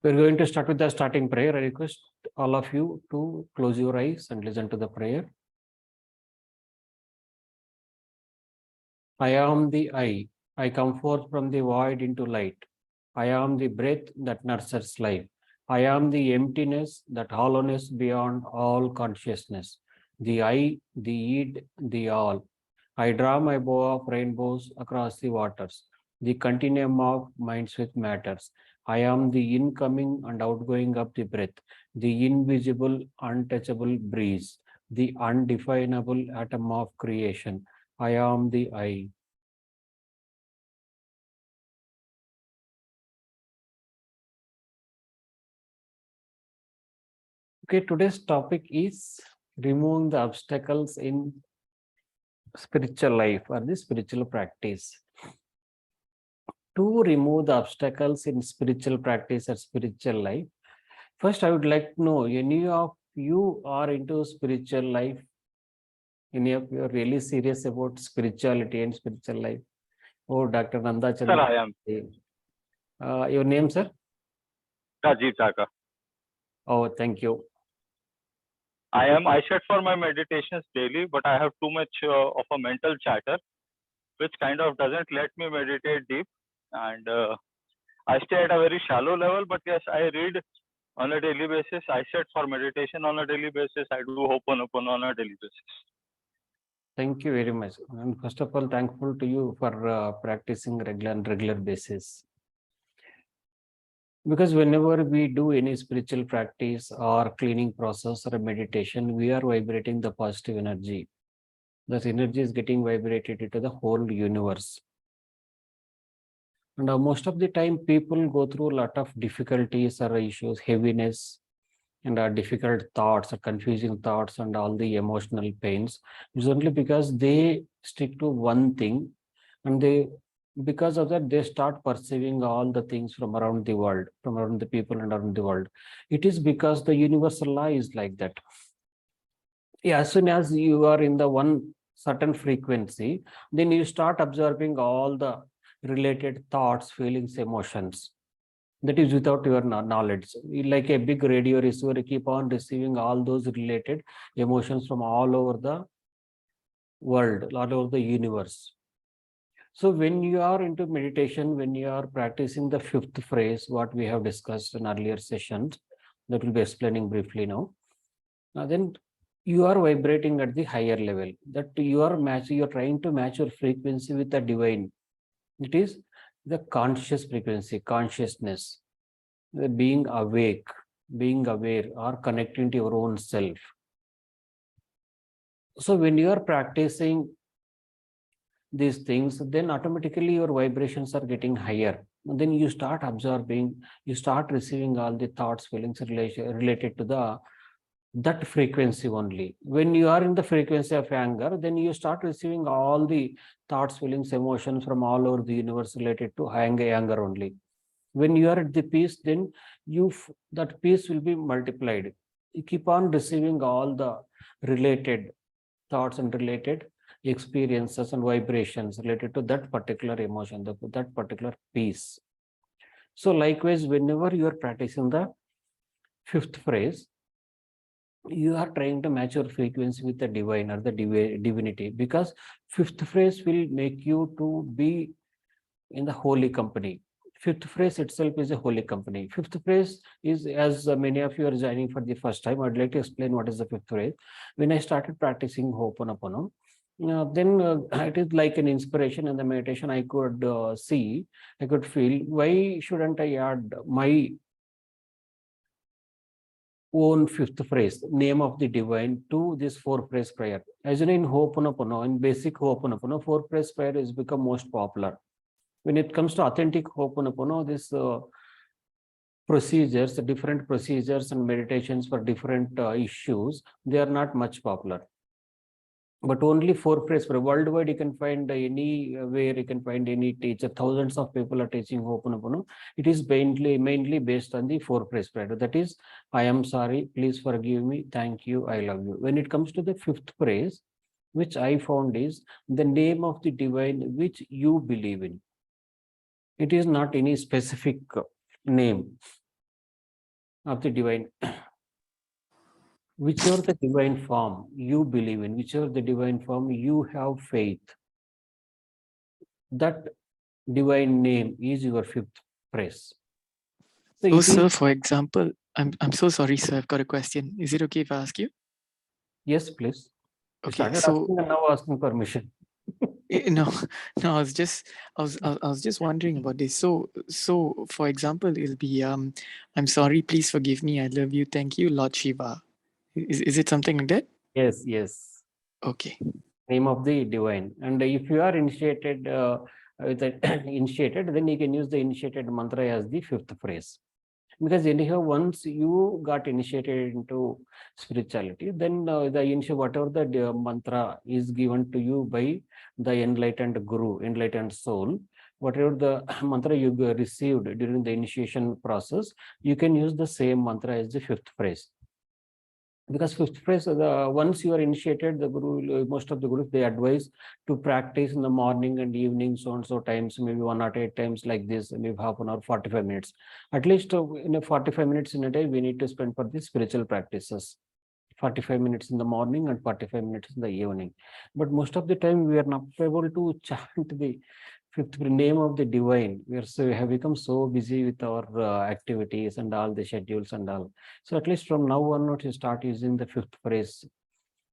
We're going to start with the starting prayer. I request all of you to close your eyes and listen to the prayer. I am the I. I come forth from the void into light. I am the breath that nurtures life. I am the emptiness, that hollowness beyond all consciousness. The I, the id, the all. I draw my bow of rainbows across the waters, the continuum of minds with matters. I am the incoming and outgoing of the breath, the invisible, untouchable breeze, the undefinable atom of creation. I am the I. Okay, today's topic is removing the obstacles in spiritual life or the spiritual practice. To remove the obstacles in spiritual practice or spiritual life, first I would like to know, any of you are into spiritual life? Any of you are really serious about spirituality and spiritual life? Oh, Dr. Nanda Sir, Chandra. I am. Your name, sir? Rajiv Chaka. Oh, thank you. I sit for my meditations daily, but I have too much of a mental chatter, which kind of doesn't let me meditate deep. And I stay at a very shallow level, but yes, I read on a daily basis. I sit for meditation on a daily basis. I do Hooponopono on a daily basis. Thank you very much. And first of all, thankful to you for practicing regular basis. Because whenever we do any spiritual practice or cleaning process or meditation, we are vibrating the positive energy. That energy is getting vibrated into the whole universe. And most of the time, people go through a lot of difficulties or issues, heaviness, and difficult thoughts or confusing thoughts and all the emotional pains. It's only because they stick to one thing, and because of that, they start perceiving all the things from around the world, from around the people and around the world. It is because the universal law is like that. Yeah, as soon as you are in the one certain frequency, then you start observing all the related thoughts, feelings, emotions. That is without your knowledge. Like a big radio receiver, you keep on receiving all those related emotions from all over the world, all over the universe. So when you are into meditation, when you are practicing the fifth phrase, what we have discussed in earlier sessions, that will be explaining briefly now. Then you are vibrating at the higher level. That you are trying to match your frequency with the divine. It is the conscious frequency, consciousness, the being awake, being aware, or connecting to your own self. So when you are practicing these things, then automatically your vibrations are getting higher. And then you start observing, you start receiving all the thoughts, feelings related to that frequency only. When you are in the frequency of anger, then you start receiving all the thoughts, feelings, emotions from all over the universe related to anger only. When you are at the peace, then that peace will be multiplied. You keep on receiving all the related thoughts and related experiences and vibrations related to that particular emotion, that particular peace. So likewise, whenever you are practicing the fifth phrase, you are trying to match your frequency with the divine or the divinity, because fifth phrase will make you to be in the holy company. Fifth phrase itself is a holy company. Fifth phrase is, as many of you are joining for the first time, I'd like to explain what is the fifth phrase. When I started practicing Hooponopono, then it is like an inspiration in the meditation. I could I could feel, why shouldn't I add my own fifth phrase, name of the divine, to this four phrase prayer? As in Hooponopono, in basic Hooponopono, four phrase prayer has become most popular. When it comes to authentic Hooponopono, this procedures, different procedures and meditations for different issues, they are not much popular. But only four phrase prayer. Worldwide, you can find anywhere, you can find any teacher. Thousands of people are teaching Hooponopono. It is mainly based on the four phrase prayer. That is, I am sorry, please forgive me, thank you, I love you. When it comes to the fifth phrase, which I found is the name of the divine which you believe in. It is not any specific name. of the divine, whichever the divine form you believe in, whichever the divine form you have faith, that divine name is your fifth phrase. So So, it is, sir, for example, I'm so sorry, sir. I've got a question. Is it okay if I ask you? yes, please. You Okay, started so asking and now asking permission. no, no, I was just wondering about this. So for example, it'll be I'm sorry, please forgive me, I love you, thank you, Lord Shiva. Is it something like that? Yes, yes. Okay. Name of the divine. And if you are initiated with the initiated, then you can use the initiated mantra as the fifth phrase. Because anyhow, once you got initiated into spirituality, then the initial whatever the mantra is given to you by the enlightened guru, enlightened soul, whatever the mantra you received during the initiation process, you can use the same mantra as the fifth phrase. Because fifth phrase, once you are initiated, the guru, most of the gurus, they advise to practice in the morning and evening, so and so times, maybe 1 or 8 times like this, maybe half an hour, 45 minutes. At least in a 45 minutes in a day, we need to spend for the spiritual practices. 45 minutes in the morning and 45 minutes in the evening. But most of the time, we are not able to chant the fifth name of the divine. We have become so busy with our activities and all the schedules and all. So at least from now onwards, you start using the fifth phrase.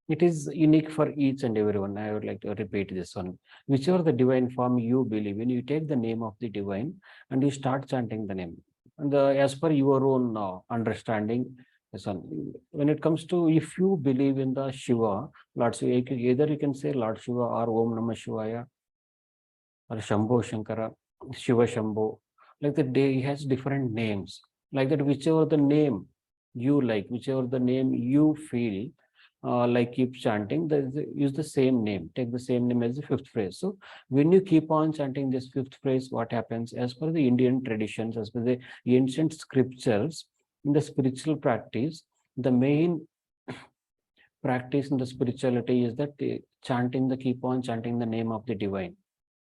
It is unique for each and everyone. I would like to repeat this one. Whichever the divine form you believe in, you take the name of the divine and you start chanting the name. And as per your own understanding, this one. When it comes to, if you believe in the Shiva, Lord Shiva, either you can say Lord Shiva or Om Namah Shivaya or Shambho Shankara, Shiva Shambho. Like that, he has different names. Like that, whichever the name you like, whichever the name you feel, like keep chanting, use the same name, take the same name as the fifth phrase. So when you keep on chanting this fifth phrase, what happens? As per the Indian traditions, as per the ancient scriptures, in the spiritual practice, the main practice in the spirituality is that chanting, the keep on chanting the name of the divine,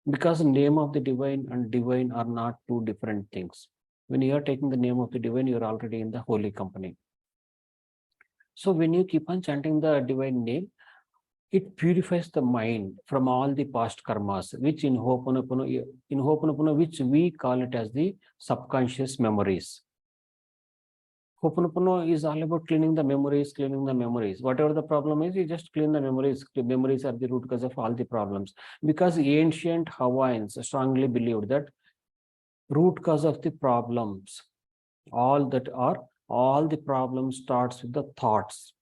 because name of the divine and divine are not two different things. When you are taking the name of the divine, you are already in the holy company. So when you keep on chanting the divine name, it purifies the mind from all the past karmas, which in Hooponopono, which we call it as the subconscious memories. Hooponopono is all about cleaning the memories, cleaning the memories. Whatever the problem is, you just clean the memories. The memories are the root cause of all the problems. Because ancient Hawaiians strongly believed that root cause of the problems, all the problems starts with the thoughts.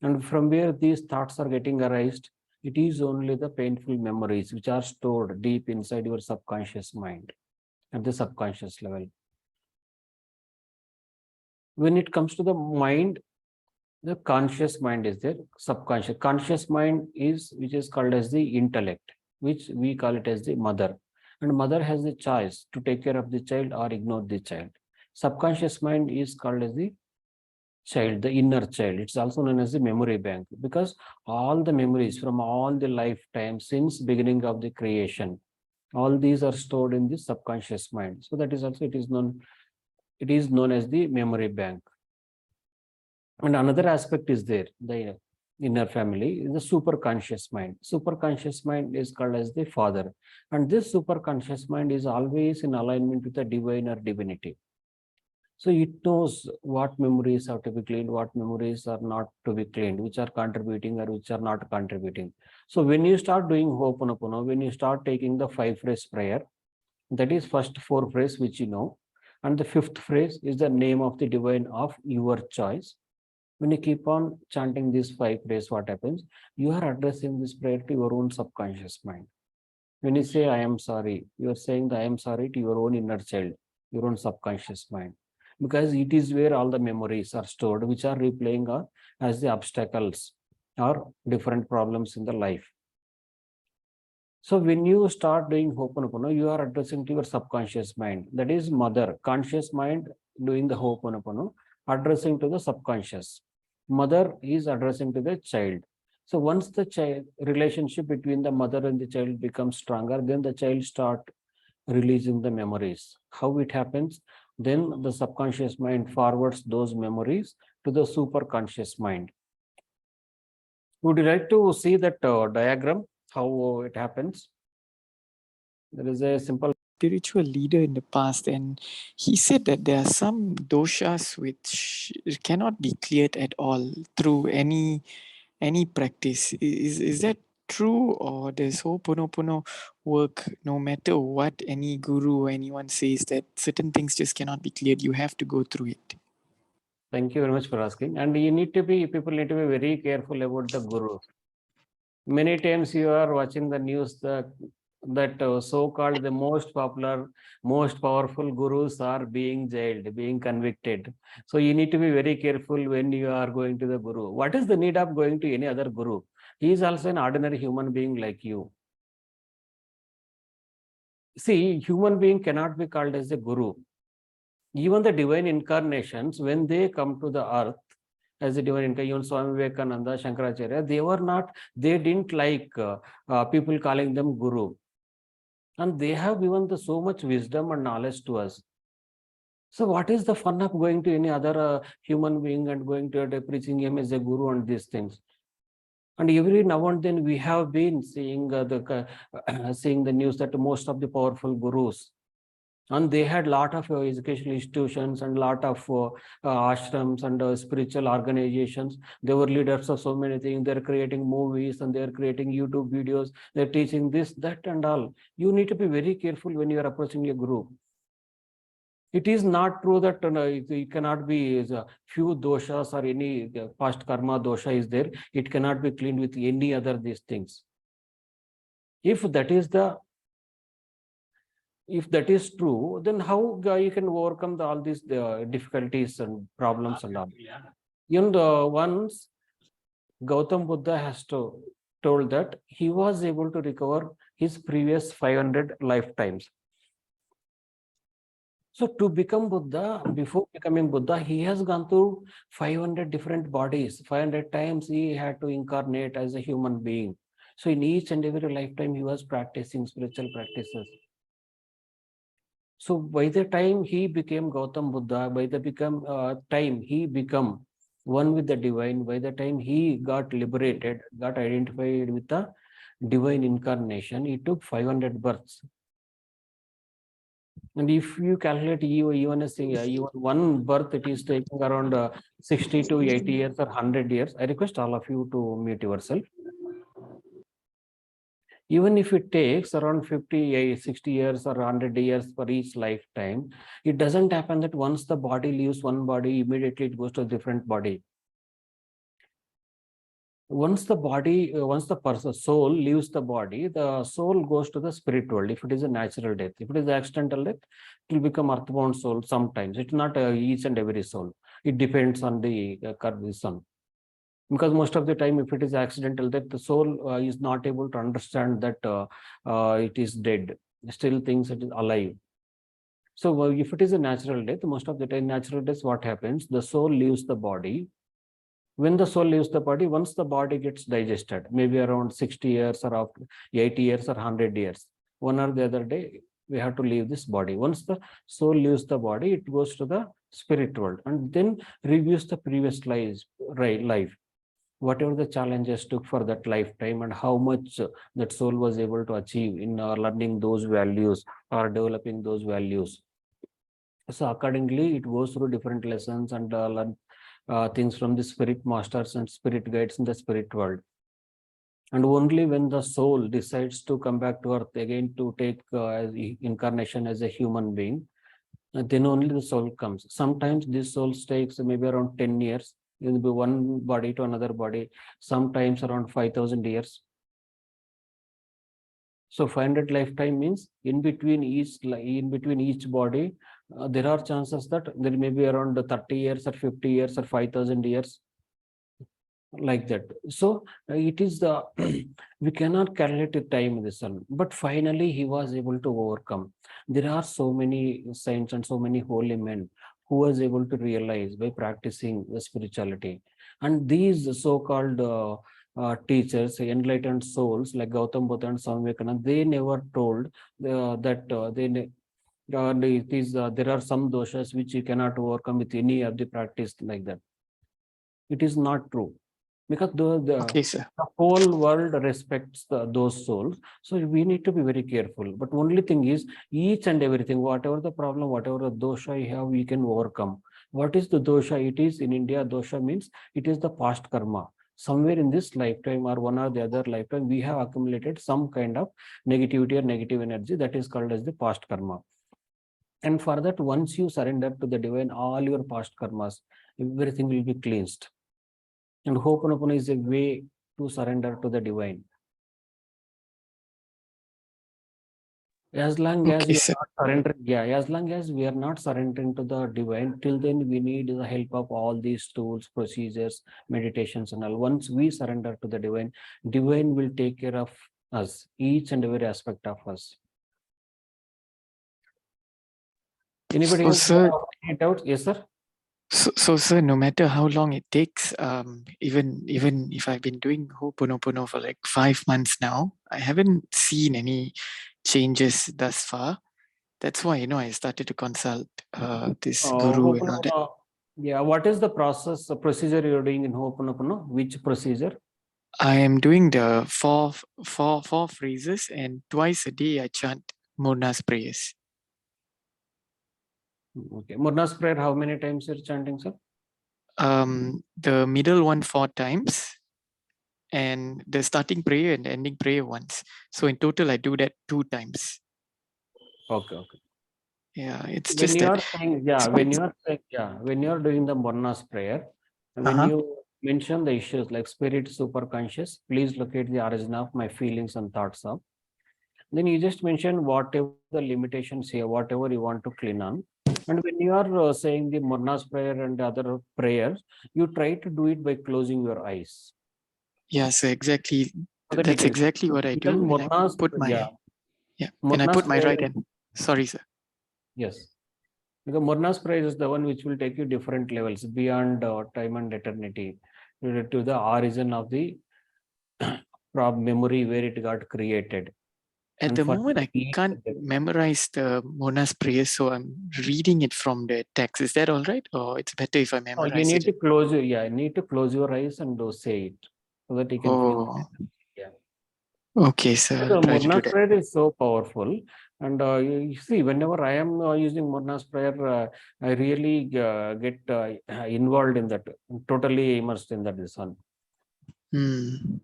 And from where these thoughts are getting arised, it is only the painful memories which are stored deep inside your subconscious mind at the subconscious level. When it comes to the mind, the conscious mind is there, subconscious. Conscious mind is, which is called as the intellect, which we call it as the mother. And mother has the choice to take care of the child or ignore the child. Subconscious mind is called as the child, the inner child. It's also known as the memory bank, because all the memories from all the lifetime since beginning of the creation, all these are stored in the subconscious mind. So that is also, it is known as the memory bank. And another aspect is there, the inner family, is the superconscious mind. Superconscious mind is called as the father. And this superconscious mind is always in alignment with the divine or divinity. So it knows what memories have to be cleaned, what memories are not to be cleaned, which are contributing or which are not contributing. So when you start doing Hooponopono, when you start taking the 5-phrase prayer, that is first 4 phrase which you know, and the 5th phrase is the name of the divine of your choice. When you keep on chanting these 5 phrases, what happens? You are addressing this prayer to your own subconscious mind. When you say, I am sorry, you are saying the I am sorry to your own inner child, your own subconscious mind. Because it is where all the memories are stored, which are replaying as the obstacles or different problems in the life. So when you start doing Ho'oponopono, you are addressing to your subconscious mind. That is mother. Conscious mind doing the Ho'oponopono, addressing to the subconscious. Mother is addressing to the child. So once the child relationship between the mother and the child becomes stronger, then the child start releasing the memories. How it happens? Then the subconscious mind forwards those memories to the superconscious mind. Would you like to see that diagram, how it happens? There is a simple spiritual leader in the past, and he said that there are some doshas which cannot be cleared at all through any practice. Is that true, or does Ho'oponopono work no matter what any guru or anyone says, that certain things just cannot be cleared? You have to go through it. Thank you very much for asking. And people need to be very careful about the guru. Many times you are watching the news that so-called the most popular, most powerful gurus are being jailed, being convicted. So you need to be very careful when you are going to the guru. What is the need of going to any other guru? He is also an ordinary human being like you. See, human being cannot be called as a guru. Even the divine incarnations, when they come to the earth as a divine incarnation, Swami Vivekananda, Shankaracharya, they didn't like people calling them guru. And they have given so much wisdom and knowledge to us. So what is the fun of going to any other human being and going to preaching him as a guru and these things? And every now and then we have been seeing seeing the news that most of the powerful gurus, and they had lot of educational institutions and lot of ashrams and spiritual organizations. They were leaders of so many things. They're creating movies and they're creating YouTube videos. They're teaching this, that, and all. You need to be very careful when you are approaching a guru. It is not true that it cannot be few doshas or any past karma dosha is there. It cannot be cleaned with any other these things. If that is true, then how you can overcome all these difficulties and problems and all? Once Gautam Buddha has told that he was able to recover his previous 500 lifetimes. So to become Buddha, before becoming Buddha, he has gone through 500 different bodies. 500 times he had to incarnate as a human being. So in each and every lifetime, he was practicing spiritual practices. So by the time he became Gautam Buddha, by the time he become one with the divine, by the time he got liberated, got identified with the divine incarnation, it took 500 births. And if you calculate even one birth, it is taking around 60 to 80 years or 100 years. I request all of you to mute yourself. Even if it takes around 50, 60 years or 100 years for each lifetime, it doesn't happen that once the body leaves one body, immediately it goes to a different body. Once the person soul leaves the body, the soul goes to the spirit world. If it is a natural death, if it is accidental death, it will become earthbound soul sometimes. It's not each and every soul. It depends on the sun. Because most of the time, if it is accidental death, the soul is not able to understand that it is dead. Still thinks it is alive. So if it is a natural death, most of the time natural death, what happens? The soul leaves the body. When the soul leaves the body, once the body gets digested, maybe around 60 years or after 80 years or 100 years, one or the other day, we have to leave this body. Once the soul leaves the body, it goes to the spirit world and then reviews the previous life. Whatever the challenges took for that lifetime and how much that soul was able to achieve in learning those values or developing those values. So accordingly, it goes through different lessons and learn things from the spirit masters and spirit guides in the spirit world. And only when the soul decides to come back to earth again to take incarnation as a human being, then only the soul comes. Sometimes this soul takes maybe around 10 years, it will be one body to another body, sometimes around 5,000 years. So 500 lifetime means in between each body, there are chances that there may be around 30 years or 50 years or 5,000 years, like that. So it is the we cannot calculate the time in the sun, but finally he was able to overcome. There are so many saints and so many holy men who was able to realize by practicing the spirituality. And these so-called teachers, enlightened souls like Gautam Buddha and Swami Vivekananda, they never told that it is there are some doshas which you cannot overcome with any of the practice like that. It is not true, because Okay, sir. the whole world respects those souls. So we need to be very careful. But only thing is, each and everything, whatever the problem, whatever the dosha you have, we can overcome. What is the dosha? It is in India, dosha means it is the past karma. Somewhere in this lifetime or one or the other lifetime, we have accumulated some kind of negativity or negative energy that is called as the past karma. And for that, once you surrender to the divine, all your past karmas, everything will be cleansed. And Hoponopono is a way to surrender to the divine. As long as Okay, we are sir. not surrendering, yeah, as long as we are not surrendering to the divine, till then we need the help of all these tools, procedures, meditations, and all. Once we surrender to the divine, divine will take care of us, each and every aspect of us. Anybody So, else sir, have any doubts? Yes, sir. so, sir, no matter how long it takes, even if I've been doing Hooponopono for like 5 months now, I haven't seen any changes thus far. That's why, I started to consult this guru and all that. Hoponopono, yeah, what is the process, the procedure you're doing in Hoponopono? Which procedure? I am doing the four phrases, and twice a day I chant Morna's prayers. Okay. Morna's prayer, how many times you're chanting, sir? The middle one 4 times, and the starting prayer and the ending prayer once. So in total, I do that 2 times. Okay. Yeah, it's When just you that. are saying, when you are doing the Morna's prayer, when Uh-huh. you mention the issues like spirit, super conscious, please locate the origin of my feelings and thoughts of. Then you just mention whatever the limitations here, whatever you want to clean on. And when you are saying the Morna's prayer and other prayers, you try to do it by closing your eyes. Yeah, so exactly. So that you That's can, exactly what I because do. And I Morna's, put my and I Morna's put my prayer, right hand. Sorry, sir. yes. Because Morna's prayer is the one which will take you different levels beyond time and eternity to the origin of the memory where it got created. At And the for moment, I each can't memorize the Morna's prayer, so I'm reading it from the text. Is that all right? Or it's better if I oh, you memorize need it? to close your, you need to close your eyes and say it so that you can feel. Oh, Yeah. okay, sir. I'll So try to do Morna's that. prayer is so powerful. And you see, whenever I am using Morna's prayer, I really get involved in that, totally immersed in that one. Hmm.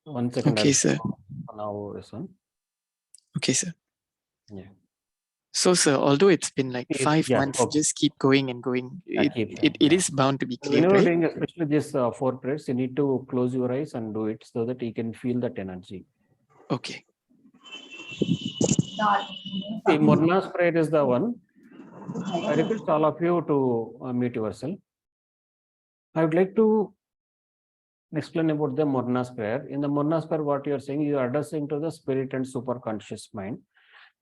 1 second, Okay, I'll sir. now this one. Okay, sir. Yeah. So, sir, although it's been like 5 Yeah. months, Okay. just keep going and going. I It, keep it, it is bound to be clear, whenever right? doing especially this 4 prayers, you need to close your eyes and do it so that you can feel that energy. Okay. See, Morna's prayer is the one. I request all of you to mute yourself. I would like to explain about the Morna's prayer. In the Morna's prayer, what you are saying, you are addressing to the spirit and superconscious mind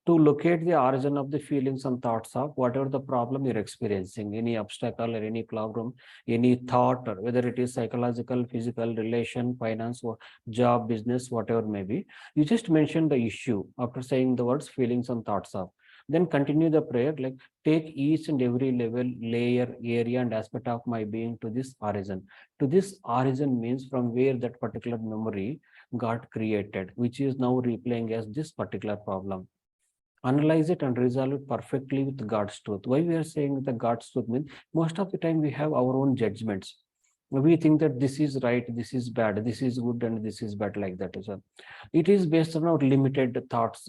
to locate the origin of the feelings and thoughts of whatever the problem you're experiencing, any obstacle or any problem, any thought, or whether it is psychological, physical, relation, finance, or job, business, whatever may be. You just mention the issue after saying the words feelings and thoughts of. Then continue the prayer like take each and every level, layer, area, and aspect of my being to this origin. To this origin means from where that particular memory got created, which is now replaying as this particular problem. Analyze it and resolve it perfectly with God's truth. Why we are saying the God's truth means most of the time we have our own judgments. We think that this is right, this is bad, this is good, and this is bad, like that as well. It is based on our limited thoughts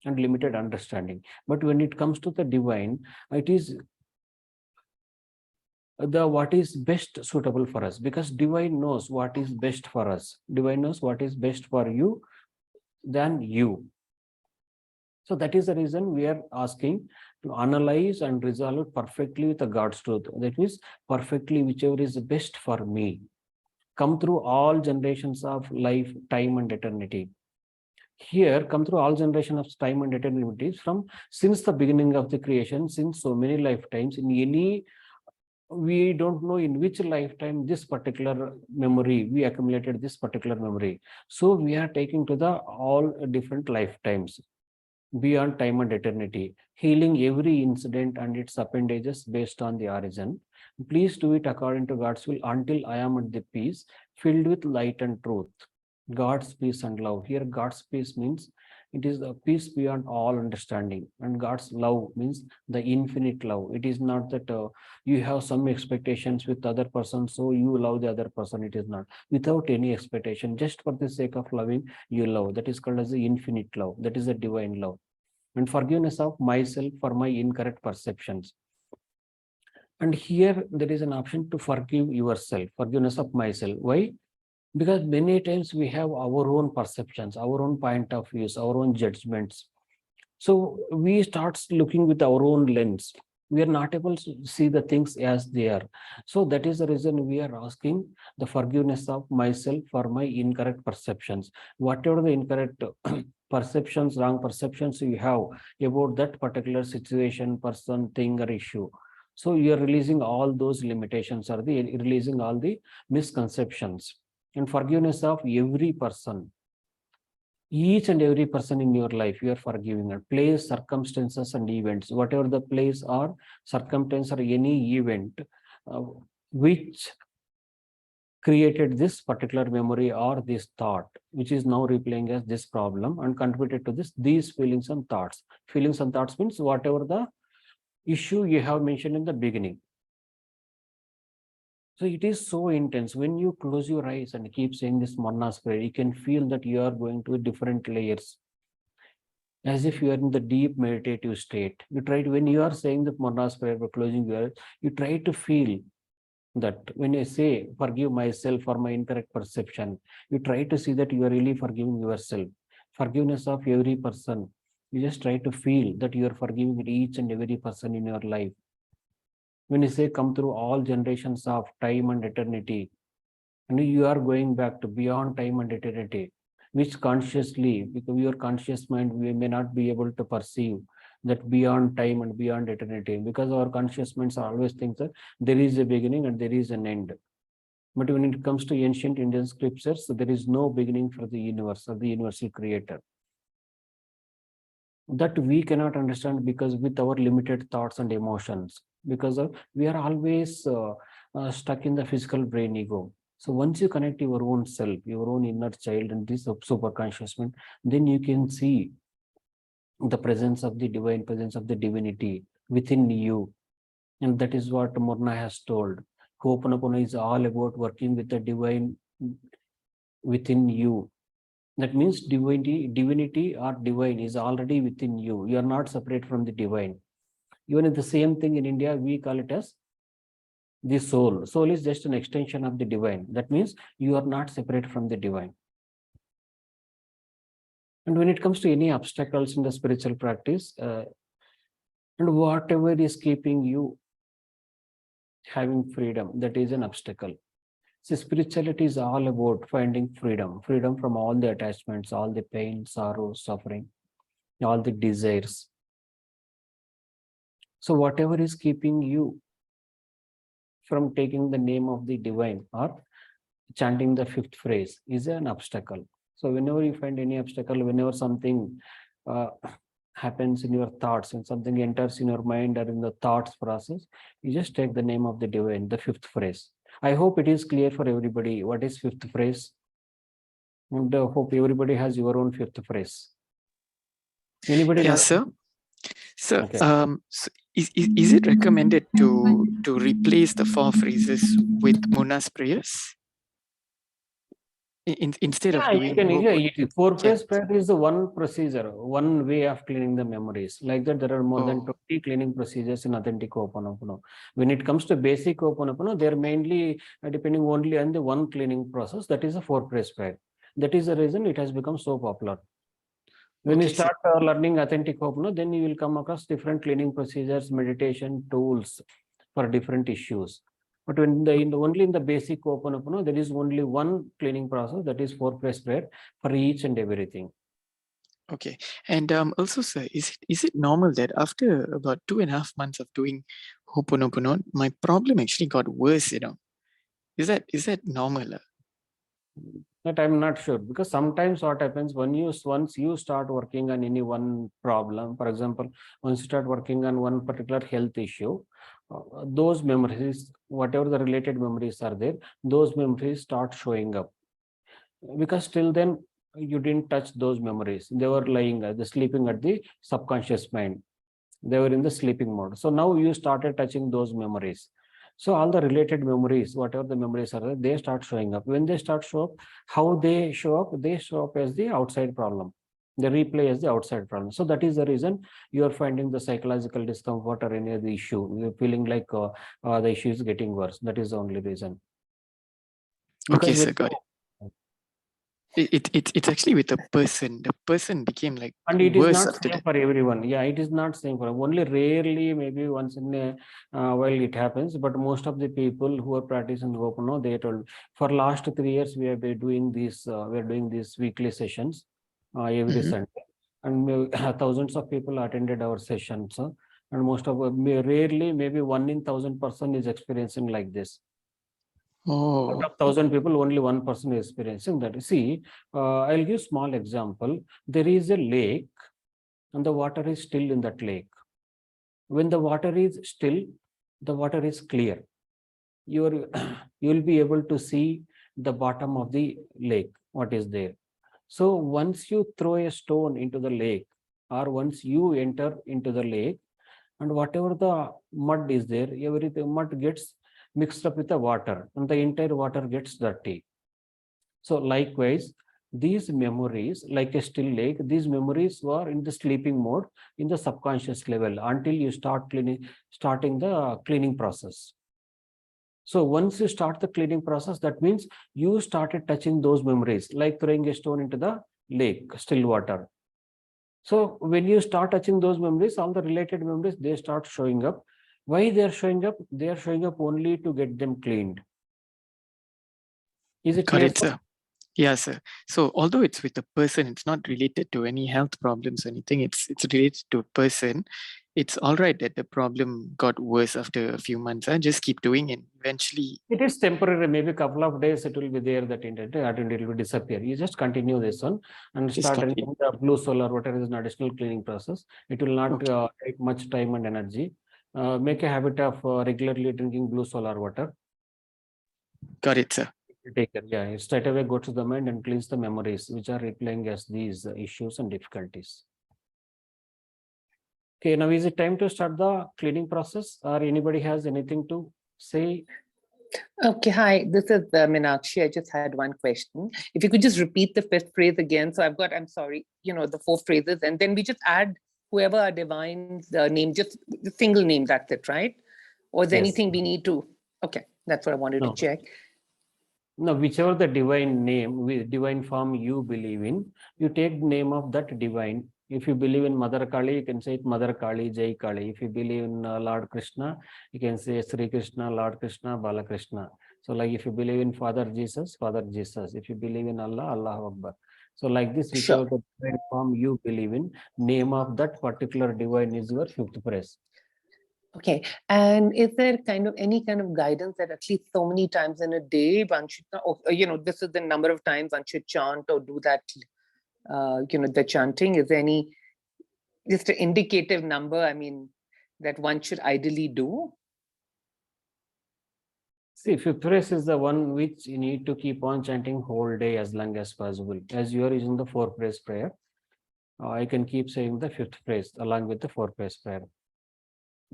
and limited understanding. But when it comes to the divine, it is the what is best suitable for us, because divine knows what is best for us. Divine knows what is best for you than you. So that is the reason we are asking to analyze and resolve it perfectly with the God's truth. That means perfectly whichever is best for me. Come through all generations of life, time, and eternity. Here, come through all generations of time and eternity from since the beginning of the creation, since so many lifetimes, in any we don't know in which lifetime this particular memory we accumulated this particular memory. So we are taking to the all different lifetimes. beyond time and eternity, healing every incident and its appendages based on the origin. Please do it according to God's will until I am at the peace, filled with light and truth. God's peace and love. Here, God's peace means it is a peace beyond all understanding, and God's love means the infinite love. It is not that you have some expectations with other person, so you love the other person. It is not without any expectation, just for the sake of loving, you love. That is called as the infinite love. That is the divine love. And forgiveness of myself for my incorrect perceptions. And here there is an option to forgive yourself, forgiveness of myself. Why? Because many times we have our own perceptions, our own point of views, our own judgments. So we start looking with our own lens. We are not able to see the things as they are. So that is the reason we are asking the forgiveness of myself for my incorrect perceptions. Whatever the incorrect perceptions, wrong perceptions you have about that particular situation, person, thing, or issue. So you are releasing all those limitations, or the releasing all the misconceptions. And forgiveness of every person, each and every person in your life, you are forgiving it. Place, circumstances, and events, whatever the place or circumstance or any event which created this particular memory or this thought, which is now replaying as this problem and contributed to these feelings and thoughts. Feelings and thoughts means whatever the issue you have mentioned in the beginning. So it is so intense. When you close your eyes and keep saying this Morna's prayer, you can feel that you are going to different layers, as if you are in the deep meditative state. You try to, when you are saying the Morna's prayer by closing your eyes, you try to feel that when I say forgive myself for my incorrect perception, you try to see that you are really forgiving yourself. Forgiveness of every person. You just try to feel that you are forgiving each and every person in your life. When you say come through all generations of time and eternity, and you are going back to beyond time and eternity, which consciously, because your conscious mind, we may not be able to perceive that beyond time and beyond eternity, because our conscious minds always think that there is a beginning and there is an end. But when it comes to ancient Indian scriptures, there is no beginning for the universe or the universal creator. That we cannot understand because with our limited thoughts and emotions, because we are always stuck in the physical brain ego. So once you connect your own self, your own inner child, and this super conscious mind, then you can see the presence of the divine, presence of the divinity within you. And that is what Morna has told. Hooponopono is all about working with the divine within you. That means divinity or divine is already within you. You are not separate from the divine. Even in the same thing in India, we call it as the soul. Soul is just an extension of the divine. That means you are not separate from the divine. And when it comes to any obstacles in the spiritual practice, and whatever is keeping you having freedom, that is an obstacle. So spirituality is all about finding freedom, freedom from all the attachments, all the pain, sorrow, suffering, all the desires. So whatever is keeping you from taking the name of the divine or chanting the fifth phrase is an obstacle. So whenever you find any obstacle, whenever something happens in your thoughts and something enters in your mind or in the thoughts process, you just take the name of the divine, the fifth phrase. I hope it is clear for everybody what is fifth phrase. And I hope everybody has your own fifth phrase. Anybody? Yeah, know? sir. So, Okay. so is it recommended to replace the 4 phrases with Morna's prayers? Instead of doing Four phrase prayer is the one procedure, one way of cleaning the memories. Like that, there are more than 20 cleaning procedures in authentic Hooponopono. When it comes to basic Hooponopono, they're mainly depending only on the one cleaning process. That is a 4 phrase prayer. That is the reason it has become so popular. When you start learning authentic Hooponopono, then you will come across different cleaning procedures, meditation tools for different issues. But when only in the basic Hooponopono, there is only one cleaning process, that is 4 phrase prayer for each and everything. Okay. And also, sir, is it normal that after about 2.5 months of doing Hooponopono, my problem actually got worse, Is that normal? That I'm not sure, because sometimes what happens when once you start working on any one problem, for example, once you start working on one particular health issue, those memories, whatever the related memories are there, those memories start showing up, because till then you didn't touch those memories. They were lying, the sleeping at the subconscious mind. They were in the sleeping mode. So now you started touching those memories. So all the related memories, whatever the memories are, they start showing up. When they start show up, how they show up? They show up as the outside problem. They replay as the outside problem. So that is the reason you are finding the psychological discomfort or any of the issue. You're feeling like the issue is getting worse. That is the only reason. Okay, Because sir, got it. It's actually with the person. The person became like and it is worse not after same that. for everyone. Yeah, it is not same for only rarely, maybe once in a while it happens. But most of the people who are practicing Hooponopono, they told for last 3 years we have been doing this. We are doing these weekly sessions every Mhm. Sunday, and thousands of people attended our sessions. And most of rarely, maybe 1 in 1,000 person is experiencing like this. Out Oh, of 1,000 people, only 1 person is experiencing that. See, I'll give small example. There is a lake and the water is still in that lake. When the water is still, the water is clear. You'll be able to see the bottom of the lake, what is there. So once you throw a stone into the lake, or once you enter into the lake, and whatever the mud is there, everything mud gets mixed up with the water, and the entire water gets dirty. So likewise, these memories, like a still lake, these memories were in the sleeping mode in the subconscious level until you starting the cleaning process. So once you start the cleaning process, that means you started touching those memories, like throwing a stone into the lake, still water. So when you start touching those memories, all the related memories, they start showing up. Why they are showing up? They are showing up only to get them cleaned. Is it got clear, it, sir? sir. Yeah, sir. So although it's with a person, it's not related to any health problems or anything. It's related to a person. It's all right that the problem got worse after a few months. I just keep doing it. Eventually, It is temporary, maybe a couple of days it will be there, that it will disappear. You just continue this one and just start continue. drinking the blue solar, whatever is an additional cleaning process. It will not Okay, take much time and energy. Make a habit of regularly drinking blue solar water. got it, sir. Take care. Yeah, it straight away go to the mind and cleanse the memories which are replaying as these issues and difficulties. Okay, now is it time to start the cleaning process, or anybody has anything to say? Okay, hi, this is Meenakshi. I just had one question. If you could just repeat the fifth phrase again. So I've got, I'm sorry, the 4 phrases, and then we just add whoever our divine's name, just the single name, that's it, right? Or is there Yes. anything we need to, okay, that's what I wanted No. to check. Now, whichever the divine name, divine form you believe in, you take name of that divine. If you believe in Mother Kali, you can say it Mother Kali, Jai Kali. If you believe in Lord Krishna, you can say Sri Krishna, Lord Krishna, Bala Krishna. So like if you believe in Father Jesus, Father Jesus. If you believe in Allah, Allah Akbar. So like this, whichever Sure. the divine form you believe in, name of that particular divine is your fifth phrase. Okay, and is there any kind of guidance that at least so many times in a day one should, this is the number of times one should chant or do that, the chanting? Is there any, just an indicative number, that one should ideally do? See, fifth phrase is the one which you need to keep on chanting whole day as long as possible. As you are using the 4 phrase prayer, I can keep saying the fifth phrase along with the 4 phrase prayer,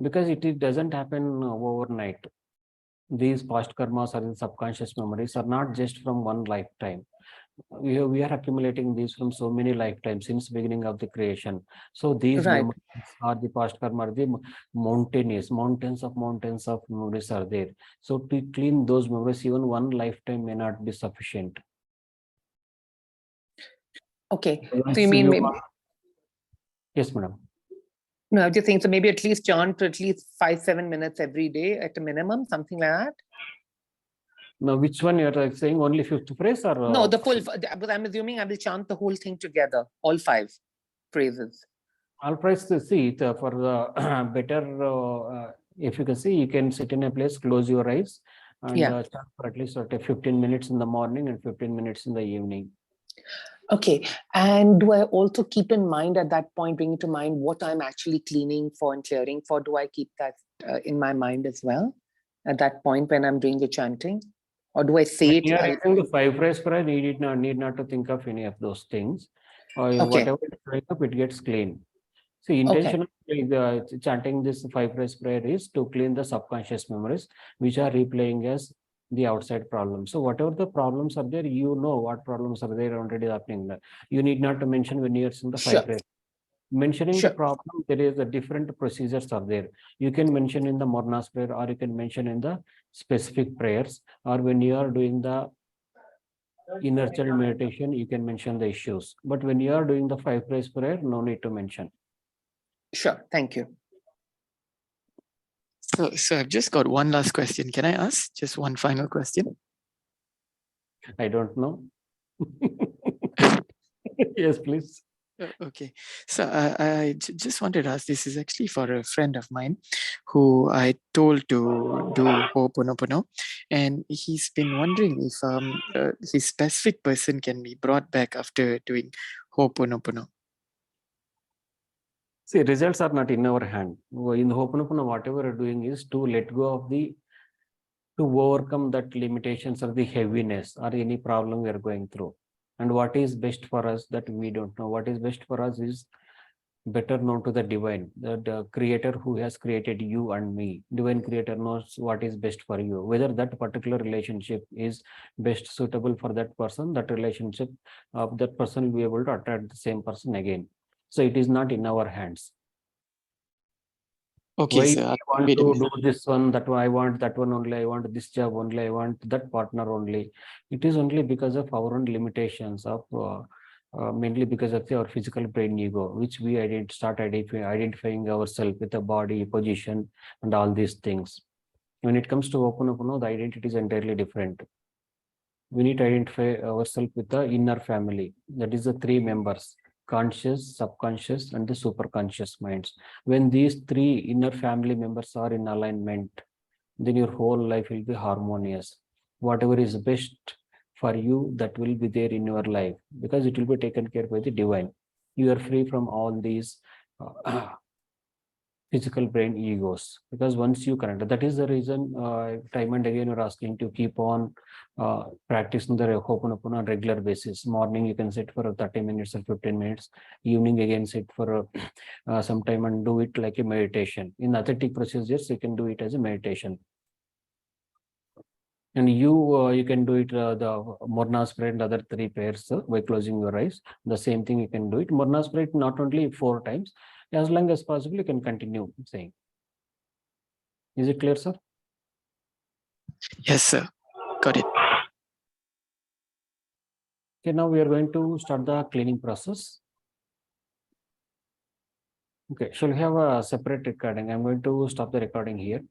because it doesn't happen overnight. These past karmas or in subconscious memories are not just from one lifetime. We are accumulating these from so many lifetimes since beginning of the creation. So these Right. memories are the past karma, are the mountains of memories are there. So to clean those memories, even one lifetime may not be sufficient. Okay, so Once you mean maybe, yes, madam. no, I was just saying, so maybe at least chant for at least 5-7 minutes every day at a minimum, something like that? Now, which one you are saying? Only fifth phrase, or No, the full, but I'm assuming I will chant the whole thing together, all 5 phrases. I'll price the seat for the better efficacy. You can sit in a place, close your eyes, and Yeah. chant for at least 15 minutes in the morning and 15 minutes in the evening. Okay. And do I also keep in mind at that point, bring to mind what I'm actually cleaning for and clearing for? Do I keep that in my mind as well at that point when I'm doing the chanting? Or do I say When it? you are using the 5 phrase prayer, you need not to think of any of those things. Or whatever it's showing up, it gets clean. See, intention of chanting this 5 phrase prayer is to clean the subconscious memories, which are replaying as the outside problems. So whatever the problems are there, you know what problems are there already happening there. You need not to mention when you're in the 5 Sure. phrase. Mentioning Sure. the problem, there is a different procedures are there. You can mention in the Morna's prayer, or you can mention in the specific prayers, or when you are doing the inner child meditation, you can mention the issues. But when you are doing the 5 phrase prayer, no need to mention. Sure. Thank you. So I've just got one last question. Can I ask just one final question? I don't know. Yes, please. Okay, so I just wanted to ask, this is actually for a friend of mine who I told to do Hooponopono, and he's been wondering if his specific person can be brought back after doing Hooponopono. See, results are not in our hand. In Hooponopono, whatever we're doing is to let go of to overcome that limitations of the heaviness or any problem we are going through. And what is best for us that we don't know. What is best for us is better known to the divine, the creator who has created you and me. Divine creator knows what is best for you. Whether that particular relationship is best suitable for that person, that relationship of that person will be able to attract the same person again. So it is not in our hands. Okay, Why so I want wait a to minute. do this one, that one, I want that one only, I want this job only, I want that partner only. It is only because of our own limitations of mainly because of our physical brain ego, which we start identifying ourselves with the body, position, and all these things. When it comes to Hooponopono, the identity is entirely different. We need to identify ourselves with the inner family. That is the 3 members: conscious, subconscious, and the superconscious minds. When these 3 inner family members are in alignment, then your whole life will be harmonious. Whatever is best for you, that will be there in your life, because it will be taken care by the divine. You are free from all these physical brain egos, because once you connect, that is the reason time and again you're asking to keep on practicing the Ho'oponopono on regular basis. Morning you can sit for 30 minutes or 15 minutes, evening again sit for some time and do it like a meditation. In aesthetic procedures you can do it as a meditation. And you can do it the Morna spread and other 3 pairs by closing your eyes. The same thing you can do it. Morna spread not only 4 times, as long as possible you can continue saying. Is it clear, sir? Yes, sir. Got it. Okay, now we are going to start the cleaning process. Okay, shall we have a separate recording? I'm going to stop the recording here.